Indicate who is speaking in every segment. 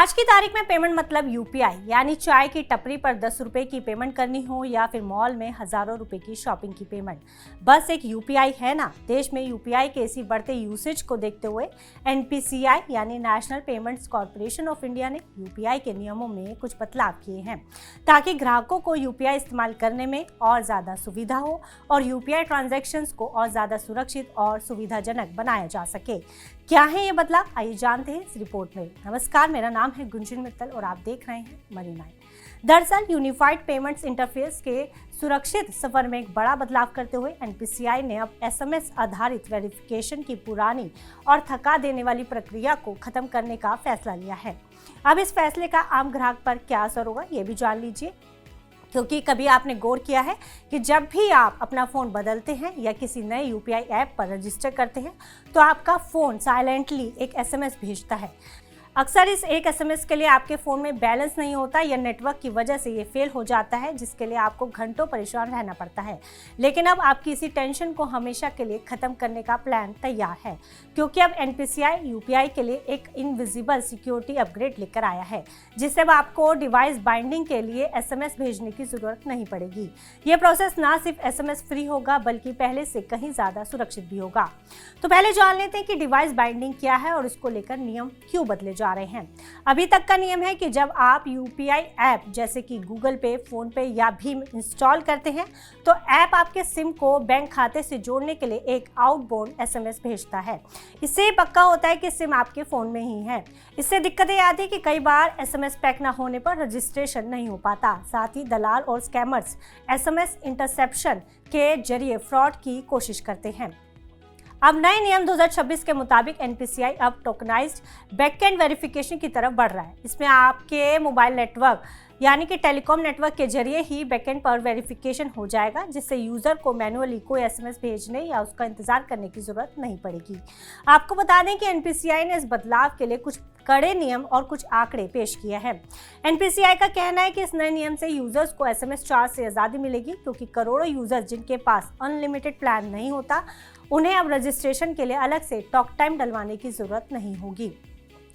Speaker 1: आज की तारीख में पेमेंट मतलब यूपीआई, यानी चाय की टपरी पर 10 रुपए की पेमेंट करनी हो या फिर मॉल में हजारों रुपए की शॉपिंग की पेमेंट, बस एक यूपीआई है ना। देश में यूपीआई के इसी बढ़ते यूसेज को देखते हुए एनपीसीआई यानी national payments corporation of India ने यूपीआई के नियमों में कुछ बदलाव किए हैं ताकि ग्राहकों को यूपीआई इस्तेमाल करने में और ज़्यादा सुविधा हो और यूपीआई ट्रांजैक्शंस को और ज़्यादा सुरक्षित और सुविधाजनक बनाया जा सके। क्या है ये बदलाव, आइए जानते हैं इस रिपोर्ट में। नमस्कार, मेरा नाम है गुंजन मित्तल और आप देख रहे हैं मनी 9। दरअसल यूनिफाइड पेमेंट्स इंटरफेस के सुरक्षित सफर में एक बड़ा बदलाव करते हुए एनपीसीआई ने अब एसएमएस आधारित वेरिफिकेशन की पुरानी और थका देने वाली प्रक्रिया को खत्म करने का फैसला लिया है। अब इस फैसले का आम ग्राहक पर क्या असर होगा, ये भी जान लीजिए। क्योंकि कभी आपने गौर किया है कि जब भी आप अपना फ़ोन बदलते हैं या किसी नए यूपीआई ऐप पर रजिस्टर करते हैं तो आपका फ़ोन साइलेंटली एक एसएमएस भेजता है। अक्सर इस एक एसएमएस के लिए आपके फ़ोन में बैलेंस नहीं होता या नेटवर्क की वजह से ये फेल हो जाता है, जिसके लिए आपको घंटों परेशान रहना पड़ता है। लेकिन अब आपकी इसी टेंशन को हमेशा के लिए ख़त्म करने का प्लान तैयार है, क्योंकि अब एनपीसीआई यूपीआई के लिए एक इनविजिबल सिक्योरिटी अपग्रेड लेकर आया है, जिससे अब आपको डिवाइस बाइंडिंग के लिए एसएमएस भेजने की ज़रूरत नहीं पड़ेगी। ये प्रोसेस ना सिर्फ एसएमएस फ्री होगा बल्कि पहले से कहीं ज़्यादा सुरक्षित भी होगा। तो पहले जान लेते हैं कि डिवाइस बाइंडिंग क्या है और इसको लेकर नियम क्यों बदले जा रहे हैं। अभी तक का नियम है कि जब आप यूपीआई ऐप जैसे कि गूगल पे, फोन पे या भीम इंस्टॉल करते हैं तो ऐप आपके सिम को बैंक खाते से जोड़ने के लिए एक आउटबाउंड एसएमएस भेजता है। इससे पक्का होता है कि सिम आपके फोन में ही है। इससे दिक्कतें आती है कि कई बार एसएमएस पैक न होने पर रजिस्ट्रेशन नहीं हो पाता। साथ ही दलाल और स्कैमर्स एसएमएस इंटरसेप्शन के जरिए फ्रॉड की कोशिश करते हैं। अब नए नियम 2026 के मुताबिक एनपीसीआई अब टोकनाइज्ड बैकएंड वेरिफिकेशन की तरफ बढ़ रहा है। इसमें आपके मोबाइल नेटवर्क यानी कि टेलीकॉम नेटवर्क के जरिए ही बैकएंड पर वेरिफिकेशन हो जाएगा, जिससे यूज़र को मैनुअली कोई एसएमएस भेजने या उसका इंतजार करने की ज़रूरत नहीं पड़ेगी। आपको बता दें कि एनपीसीआई ने इस बदलाव के लिए कुछ कड़े नियम और कुछ आंकड़े पेश किए हैं। एनपीसीआई का कहना है कि इस नए नियम से यूजर्स को एसएमएस चार्ज से आज़ादी मिलेगी, क्योंकि करोड़ों यूजर्स जिनके पास अनलिमिटेड प्लान नहीं होता, उन्हें अब रजिस्ट्रेशन के लिए अलग से टॉक टाइम डलवाने की ज़रूरत नहीं होगी।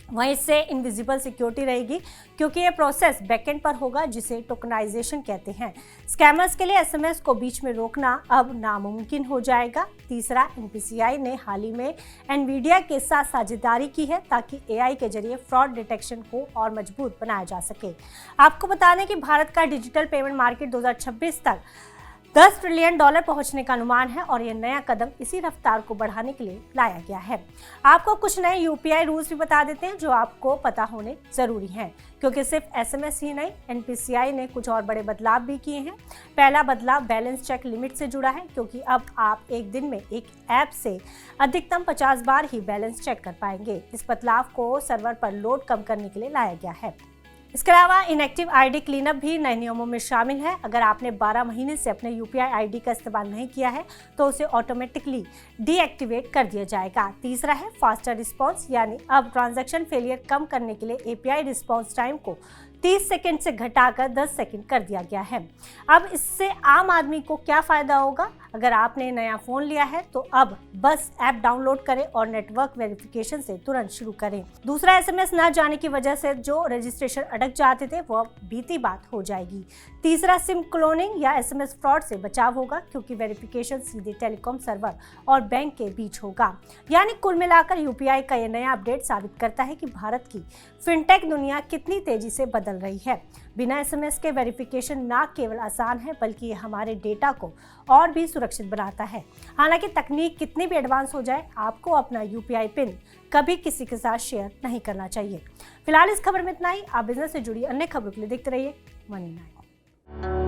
Speaker 1: वहीं इससे इनविजिबल सिक्योरिटी रहेगी, क्योंकि ये प्रोसेस बैकएंड पर होगा, जिसे टोकनाइजेशन कहते हैं। स्कैमर्स के लिए एसएमएस को बीच में रोकना अब नामुमकिन हो जाएगा। तीसरा, एनपीसीआई ने हाल ही में एनवीडिया के साथ साझेदारी की है ताकि एआई के जरिए फ्रॉड डिटेक्शन को और मजबूत बनाया जा सके। आपको बता दें कि भारत का डिजिटल पेमेंट मार्केट 2026 तक $10 ट्रिलियन पहुंचने का अनुमान है और यह नया कदम इसी रफ्तार को बढ़ाने के लिए लाया गया है। आपको कुछ नए यूपीआई रूल्स भी बता देते हैं जो आपको पता होने जरूरी हैं, क्योंकि सिर्फ एसएमएस ही नहीं, एनपीसीआई ने कुछ और बड़े बदलाव भी किए हैं। पहला बदलाव बैलेंस चेक लिमिट से जुड़ा है, क्योंकि अब आप एक दिन में एक ऐप से अधिकतम 50 बार ही बैलेंस चेक कर पाएंगे। इस बदलाव को सर्वर पर लोड कम करने के लिए लाया गया है। इसके अलावा इनएक्टिव आईडी क्लीनअप भी नए नियमों में शामिल है। अगर आपने 12 महीने से अपने यूपीआई आईडी का इस्तेमाल नहीं किया है तो उसे ऑटोमेटिकली डीएक्टिवेट कर दिया जाएगा। तीसरा है फास्टर रिस्पांस, यानी अब ट्रांजैक्शन फेलियर कम करने के लिए एपीआई रिस्पांस टाइम को 30 सेकंड से घटाकर 10 सेकंड कर दिया गया है। अब इससे आम आदमी को क्या फ़ायदा होगा? अगर आपने नया फ़ोन लिया है तो अब बस ऐप डाउनलोड करें और नेटवर्क वेरिफिकेशन से तुरंत शुरू करें। दूसरा, एसएमएस न जाने की वजह से जो रजिस्ट्रेशन अटक जाते थे वो बीती बात हो जाएगी। तीसरा, सिम क्लोनिंग या एसएमएस फ्रॉड से बचाव होगा, क्योंकि वेरिफिकेशन सीधे टेलीकॉम सर्वर और बैंक के बीच होगा। यानी कुल मिलाकर यूपीआई का यह नया अपडेट साबित करता है कि भारत की फिनटेक दुनिया कितनी तेजी से बदल रही है। बिना एसएमएस के वेरिफिकेशन ना केवल आसान है बल्कि ये हमारे डेटा को और भी सुरक्षित बनाता है। हालांकि तकनीक कितनी भी एडवांस हो जाए, आपको अपना यूपीआई पिन कभी किसी के साथ शेयर नहीं करना चाहिए। फिलहाल इस खबर में इतना ही। आप बिजनेस से जुड़ी अन्य खबरों के लिए देखते रहिए मनी 9।